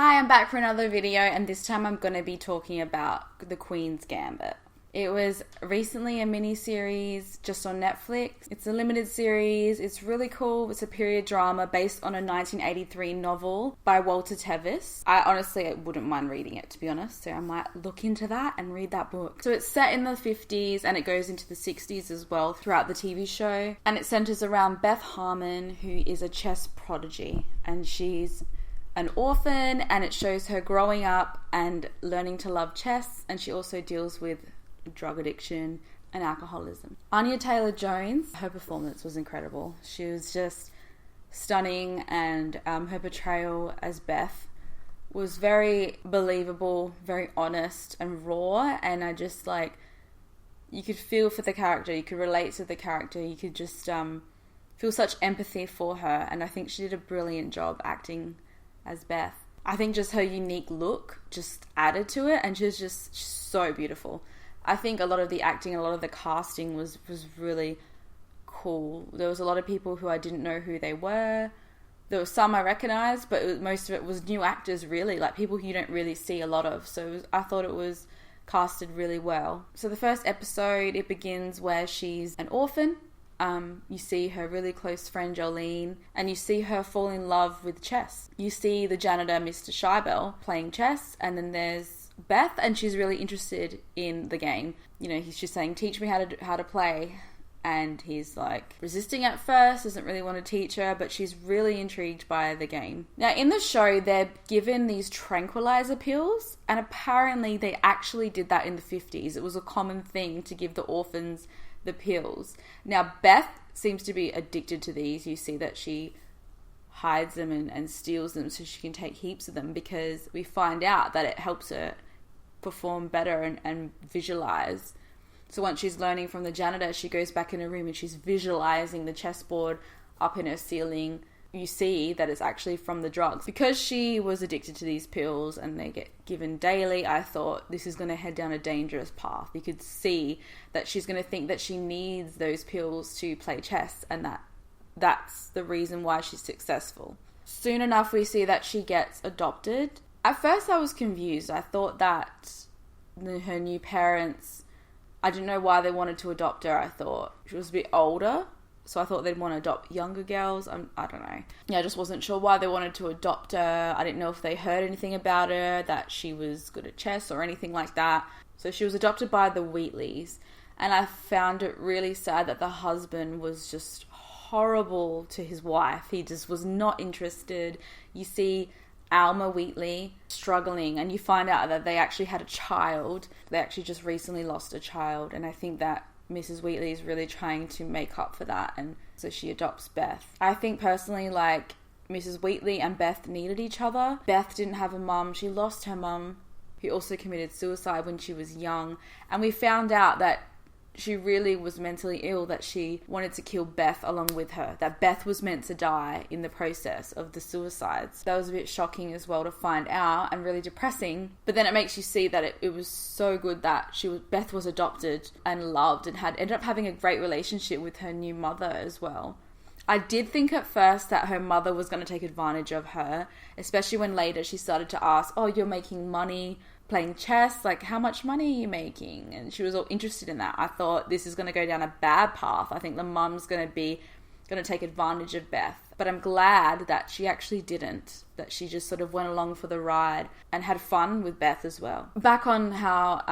Hi, I'm back for another video, and this time I'm going to be talking about The Queen's Gambit. It was recently a mini-series just on Netflix. It's a limited series. It's really cool. It's a period drama based on a 1983 novel by Walter Tevis. I honestly wouldn't mind reading it, to be honest, so I might look into that and read that book. So it's set in the 50s and it goes into the 60s as well throughout the TV show. And it centers around Beth Harmon, who is a chess prodigy, and she's an orphan, and it shows her growing up and learning to love chess, and she also deals with drug addiction and alcoholism. Anya Taylor-Jones, her performance was incredible. She was just stunning, and her portrayal as Beth was very believable, very honest and raw, and I just you could feel for the character, you could relate to the character, you could just feel such empathy for her, and I think she did a brilliant job acting as Beth. I think just her unique look just added to it, and she was just so beautiful. I think a lot of the acting, a lot of the casting was really cool. There was a lot of people who I didn't know who they were. There were some I recognized, but most of it was new actors, really, like people who you don't really see a lot of. So I thought it was casted really well. So the first episode, it begins where she's an orphan. You see her really close friend Jolene, and you see her fall in love with chess. You see the janitor, Mr. Scheibel, playing chess, and then there's Beth, and she's really interested in the game. You know, she's saying, teach me how to play, and he's resisting at first, doesn't really want to teach her, but she's really intrigued by the game. Now, in the show, they're given these tranquilizer pills, and apparently they actually did that in the 50s. It was a common thing to give the orphans the pills. Now, Beth seems to be addicted to these. You see that she hides them and steals them so she can take heaps of them, because we find out that it helps her perform better and visualize. So once she's learning from the janitor, she goes back in her room and she's visualizing the chessboard up in her ceiling. You see that it's actually from the drugs. Because she was addicted to these pills and they get given daily, I thought this is going to head down a dangerous path. You could see that she's going to think that she needs those pills to play chess, and that's the reason why she's successful. Soon enough, we see that she gets adopted. At first, I was confused. I thought that her new parents, I didn't know why they wanted to adopt her. I thought she was a bit older, so I thought they'd want to adopt younger girls. I don't know. Yeah, I just wasn't sure why they wanted to adopt her. I didn't know if they heard anything about her, that she was good at chess or anything like that. So she was adopted by the Wheatleys, and I found it really sad that the husband was just horrible to his wife. He just was not interested. You see Alma Wheatley struggling, and you find out that they actually had a child. They actually just recently lost a child, and I think that Mrs. Wheatley is really trying to make up for that, and so she adopts Beth. I think personally, Mrs. Wheatley and Beth needed each other. Beth didn't have a mum. She lost her mum, who also committed suicide when she was young, and we found out that she really was mentally ill, that she wanted to kill Beth along with her, that Beth was meant to die in the process of the suicides. That was a bit shocking as well to find out, and really depressing. But then it makes you see that it was so good that Beth was adopted and loved, and ended up having a great relationship with her new mother as well. I did think at first that her mother was going to take advantage of her, especially when later she started to ask, oh, you're making money playing chess, how much money are you making? And she was all interested in that. I thought this is going to go down a bad path. I think the mum's going to take advantage of Beth. But I'm glad that she actually didn't, that she just sort of went along for the ride and had fun with Beth as well. Back on how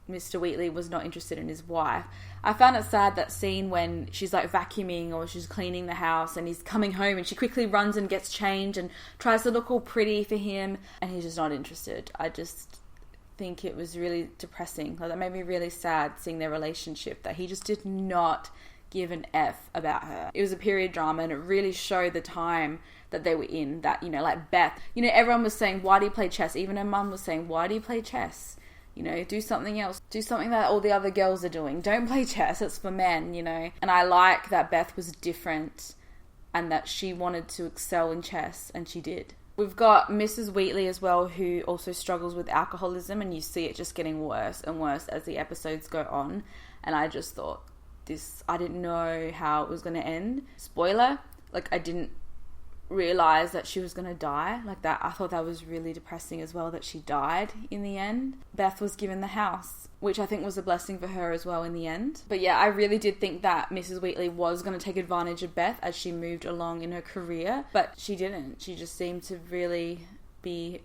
Mr. Wheatley was not interested in his wife, I found it sad, that scene when she's vacuuming or she's cleaning the house and he's coming home and she quickly runs and gets changed and tries to look all pretty for him, and he's just not interested. I just think it was really depressing. That made me really sad, seeing their relationship, that he just did not give an F about her. It was a period drama, and it really showed the time that they were in, that, Beth, everyone was saying, why do you play chess? Even her mum was saying, why do you play chess? Do something else. Do something that all the other girls are doing. Don't play chess. It's for men, And I like that Beth was different and that she wanted to excel in chess, and she did. We've got Mrs. Wheatley as well, who also struggles with alcoholism, and you see it just getting worse and worse as the episodes go on. And I just thought, I didn't know how it was going to end. Spoiler, I didn't realize that she was going to die. Like that, I thought that was really depressing as well, that she died in the end. Beth was given the house, which I think was a blessing for her as well in the end. But yeah, I really did think that Mrs. Wheatley was going to take advantage of Beth as she moved along in her career, but she didn't. She just seemed to really be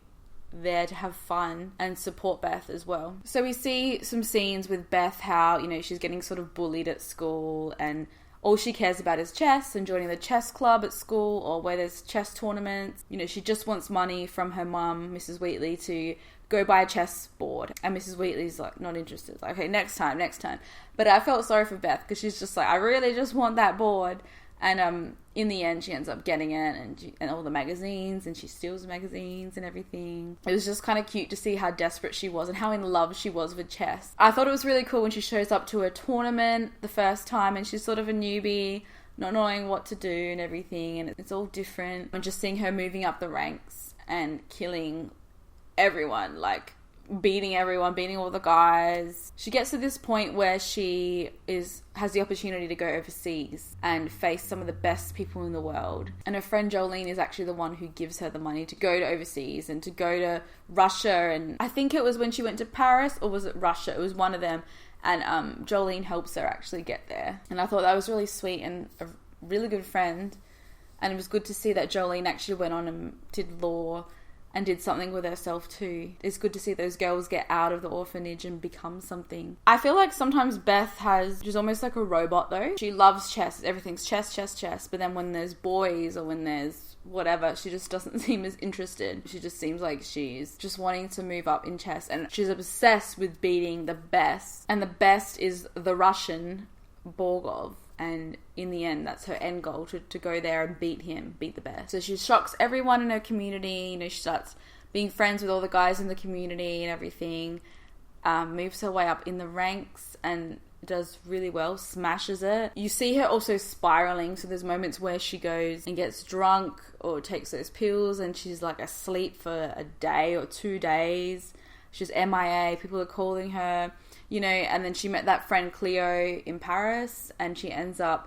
there to have fun and support Beth as well. So we see some scenes with Beth, how, you know, she's getting sort of bullied at school and all she cares about is chess and joining the chess club at school or where there's chess tournaments. You know, she just wants money from her mum, Mrs. Wheatley, to go buy a chess board. And Mrs. Wheatley's like, not interested. Like, okay, next time. But I felt sorry for Beth because she's just like, I really just want that board. And in the end, she ends up getting it and all the magazines, and she steals the magazines and everything. It was just kind of cute to see how desperate she was and how in love she was with chess. I thought it was really cool when she shows up to a tournament the first time and she's sort of a newbie, not knowing what to do and everything, and it's all different. And just seeing her moving up the ranks and killing everyone, like beating everyone, beating all the guys. She gets to this point where she has the opportunity to go overseas and face some of the best people in the world. And her friend Jolene is actually the one who gives her the money to go to overseas and to go to Russia. And I think it was when she went to Paris, or was it Russia? It was one of them. And Jolene helps her actually get there. And I thought that was really sweet and a really good friend. And it was good to see that Jolene actually went on and did law and did something with herself too. It's good to see those girls get out of the orphanage and become something. I feel like sometimes Beth she's almost like a robot though. She loves chess. Everything's chess. But then when there's boys or when there's whatever, she just doesn't seem as interested. She just seems like she's just wanting to move up in chess, and she's obsessed with beating the best. And the best is the Russian Borgov. And in the end, that's her end goal, to go there and beat the best. So she shocks everyone in her community. You know, she starts being friends with all the guys in the community and everything. Moves her way up in the ranks and does really well, smashes it. You see her also spiraling. So there's moments where she goes and gets drunk or takes those pills and she's like asleep for a day or 2 days. She's MIA. People are calling her. You know, and then she met that friend Cleo in Paris, and she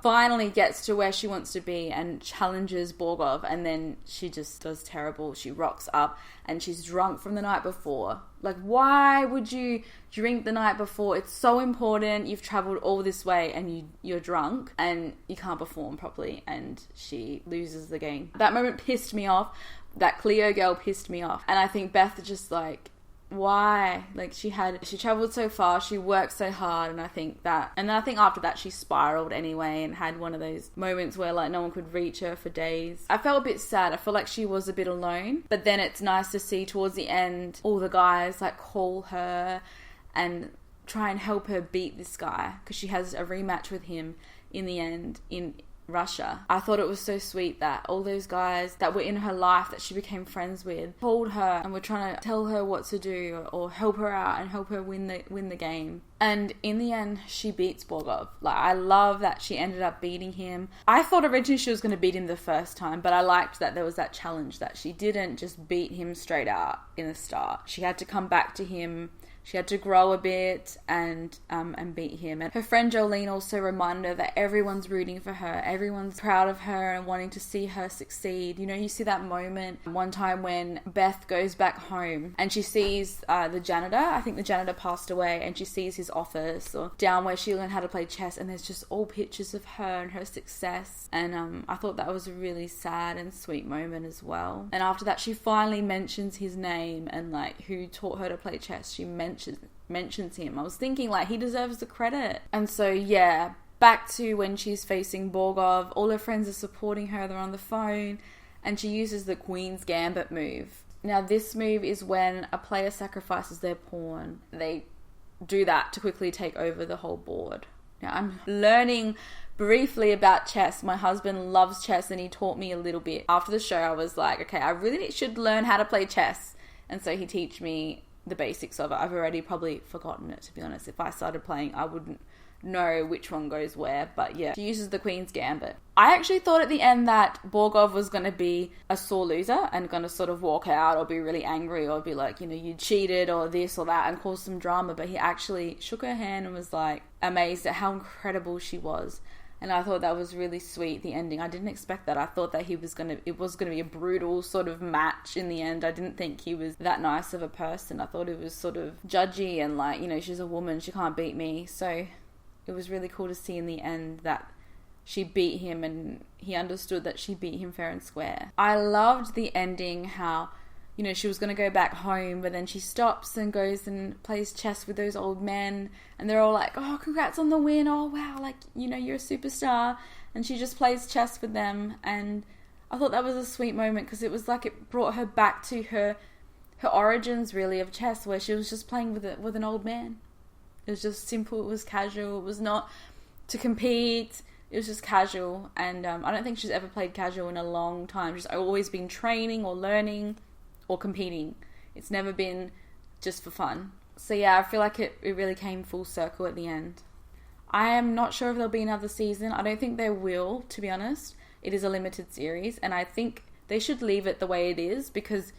finally gets to where she wants to be and challenges Borgov, and then she just does terrible. She rocks up and she's drunk from the night before. Like, why would you drink the night before? It's so important. You've traveled all this way and you're drunk and you can't perform properly, and she loses the game. That moment pissed me off. That Cleo girl pissed me off. And I think Beth just like, why? Like, she traveled so far, she worked so hard, and I think after that she spiraled anyway and had one of those moments where like no one could reach her for days. I felt a bit sad. I felt like she was a bit alone, but then it's nice to see towards the end all the guys like call her and try and help her beat this guy, because she has a rematch with him in the end in Russia. I thought it was so sweet that all those guys that were in her life that she became friends with called her and were trying to tell her what to do or help her out and help her win the game. And in the end, she beats Borgov. Like, I love that she ended up beating him. I thought originally she was going to beat him the first time, but I liked that there was that challenge, that she didn't just beat him straight out in the start. She had to come back to him. She had to grow a bit and beat him. And her friend Jolene also reminded her that everyone's rooting for her. Everyone's proud of her and wanting to see her succeed. You know, you see that moment one time when Beth goes back home and she sees the janitor. I think the janitor passed away, and she sees his office or down where she learned how to play chess, and there's just all pictures of her and her success. And I thought that was a really sad and sweet moment as well. And after that, she finally mentions his name and like who taught her to play chess. She mentions him. I was thinking like he deserves the credit. And so yeah, back to when she's facing Borgov, all her friends are supporting her. They're on the phone, and she uses the Queen's Gambit move. Now this move is when a player sacrifices their pawn. They do that to quickly take over the whole board. Now I'm learning briefly about chess. My husband loves chess and he taught me a little bit. After the show I was like, okay, I really should learn how to play chess. And so he taught me the basics of it. I've already probably forgotten it, to be honest. If I started playing, I wouldn't know which one goes where. But yeah, she uses the Queen's Gambit. I actually thought at the end that Borgov was going to be a sore loser and going to sort of walk out or be really angry or be like, you know, you cheated or this or that and cause some drama. But he actually shook her hand and was like amazed at how incredible she was. And I thought that was really sweet, the ending. I didn't expect that. I thought that it was gonna be a brutal sort of match in the end. I didn't think he was that nice of a person. I thought it was sort of judgy and like, she's a woman, she can't beat me. So it was really cool to see in the end that she beat him and he understood that she beat him fair and square. I loved the ending, how she was going to go back home, but then she stops and goes and plays chess with those old men, and they're all like, oh, congrats on the win, oh wow, like, you're a superstar, and she just plays chess with them. And I thought that was a sweet moment, because it was like it brought her back to her origins, really, of chess, where she was just playing with an old man. It was just simple, it was casual, it was not to compete, it was just casual. And I don't think she's ever played casual in a long time. She's always been training or learning or competing. It's never been just for fun. So yeah, I feel like it really came full circle at the end. I am not sure if there'll be another season. I don't think there will, to be honest. It is a limited series, and I think they should leave it the way it is, because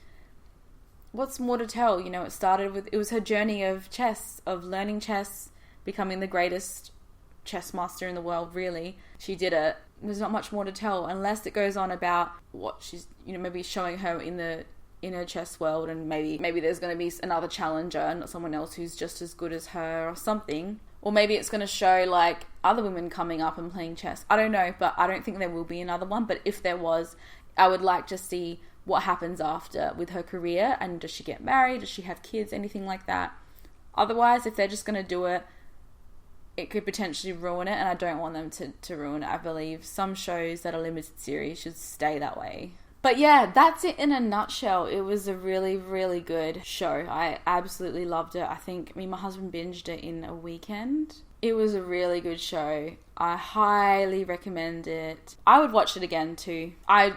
what's more to tell? It was her journey of chess, of learning chess, becoming the greatest chess master in the world, really. She did it. There's not much more to tell, unless it goes on about what she's, maybe showing her in her chess world, and maybe there's going to be another challenger, not someone else who's just as good as her or something. Or maybe it's going to show like other women coming up and playing chess. I don't know, but I don't think there will be another one. But if there was, I would like to see what happens after with her career, and does she get married? Does she have kids? Anything like that. Otherwise, if they're just going to do it, it could potentially ruin it, and I don't want them to ruin it. I believe some shows that are limited series should stay that way. But yeah, that's it in a nutshell. It was a really, really good show. I absolutely loved it. I think me and my husband binged it in a weekend. It was a really good show. I highly recommend it. I would watch it again too. I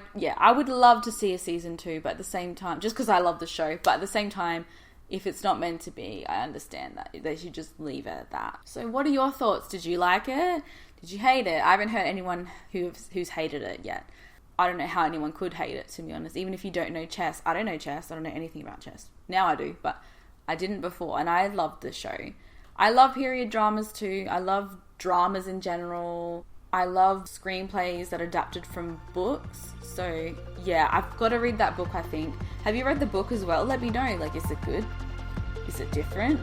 would love to see a season 2, but at the same time, just because I love the show, but at the same time, if it's not meant to be, I understand that they should just leave it at that. So what are your thoughts? Did you like it? Did you hate it? I haven't heard anyone who's hated it yet. I don't know how anyone could hate it, to be honest. Even if you don't know chess. I don't know chess. I don't know anything about chess. Now I do, but I didn't before. And I loved the show. I love period dramas too. I love dramas in general. I love screenplays that are adapted from books. So yeah, I've got to read that book, I think. Have you read the book as well? Let me know. Like, is it good? Is it different?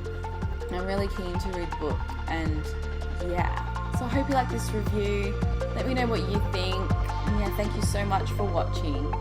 I'm really keen to read the book. And yeah. So I hope you like this review. Let me know what you think. And yeah, thank you so much for watching.